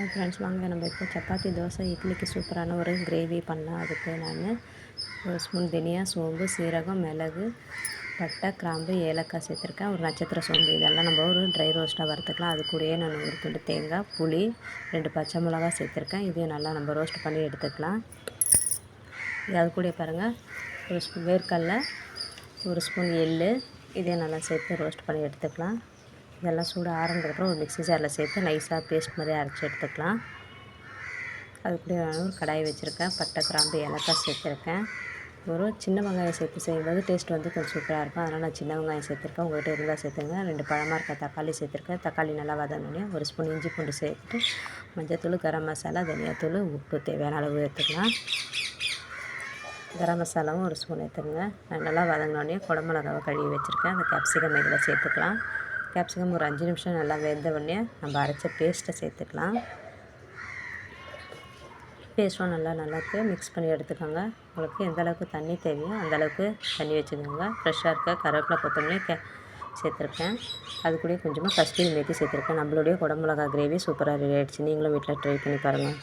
Friends வாங்க நம்ம இப்போ சப்பாத்தி தோசை இட்லிக்கு சூப்பரான ஒரு கிரேவி பண்ணலாம். அதுக்கு நான் ஒரு ஸ்பூன் தனியா, சோம்பு, சீரகம், மிளகு, பட்டை, கிராம்பு, ஏலக்காய் சேர்த்துருக்கேன். ஒரு நட்சத்திர சோம்பு இதெல்லாம் நம்ம ஒரு ட்ரை ரோஸ்ட்டாக வறுத்துக்கலாம். அது கூடயே நான் ஒரு துண்டு தேங்காய், புளி, 2 பச்சை மிளகா சேர்த்துருக்கேன். இதையும் நல்லா நம்ம ரோஸ்ட் பண்ணி எடுத்துக்கலாம். அது கூட பாருங்கள், ஒரு ஸ்பூன் வேர்க்கடலை, ஒரு ஸ்பூன் எள், இதையும் நல்லா சேர்த்து ரோஸ்ட் பண்ணி எடுத்துக்கலாம். இதெல்லாம் சூடு ஆறுனதுக்கப்புறம் ஒரு மிக்ஸி ஜாரில் சேர்த்து நைஸாக பேஸ்ட் மாதிரி அரைச்சி எடுத்துக்கலாம். அது கூட ஒரு கடாய் வச்சுருக்கேன். பட்டை, கிராம்பு, ஏலக்காய் சேர்த்துருக்கேன். ஒரு சின்ன வெங்காயம் சேர்த்து செய்யும்போது டேஸ்ட் வந்து கொஞ்சம் சூப்பராக இருக்கும். அதனால் நான் சின்ன வெங்காயம் சேர்த்துருக்கேன். உங்கள்கிட்ட இருந்தால் சேர்த்துங்க. 2 பழமாக இருக்க தக்காளி சேர்த்துருக்கேன். தக்காளி நல்லா வதங்கினோடனே ஒரு ஸ்பூன் இஞ்சி பூண்டு சேர்த்துட்டு மஞ்சத்தூள், கரம் மசாலா, தனியாத்தூள், உப்பு தேவையான அளவு எடுத்துக்கலாம். கரம் மசாலாவும் ஒரு ஸ்பூன் எடுத்துக்கோங்க. நல்லா வதங்கினோடனே குடமிளகாவை கழுவி வச்சுருக்கேன். அந்த கேப்சிகம் இதில் சேர்த்துக்கலாம். கேப்சிகம் ஒரு 5 நிமிஷம் நல்லா வெந்த உடனே நம்ம அரைச்ச பேஸ்ட்டை சேர்த்துக்கலாம். பேஸ்ட்டும் நல்லா மிக்ஸ் பண்ணி எடுத்துக்கோங்க. உங்களுக்கு எந்த அளவுக்கு தண்ணி தேவையோ அந்தளவுக்கு தண்ணி வச்சுக்கோங்க. ஃப்ரெஷ்ஷாக இருக்க கருவேப்பிலை, கொத்தமல்லி சேர்த்துருக்கேன். அது கூட கொஞ்சமாக கஸ்தூரி மேத்தி சேர்த்துருக்கேன். நம்மளுடைய குடமிளகா கிரேவி சூப்பராக ரெடி ஆகிடுச்சு. நீங்களும் வீட்டில் ட்ரை பண்ணி பாருங்கள்.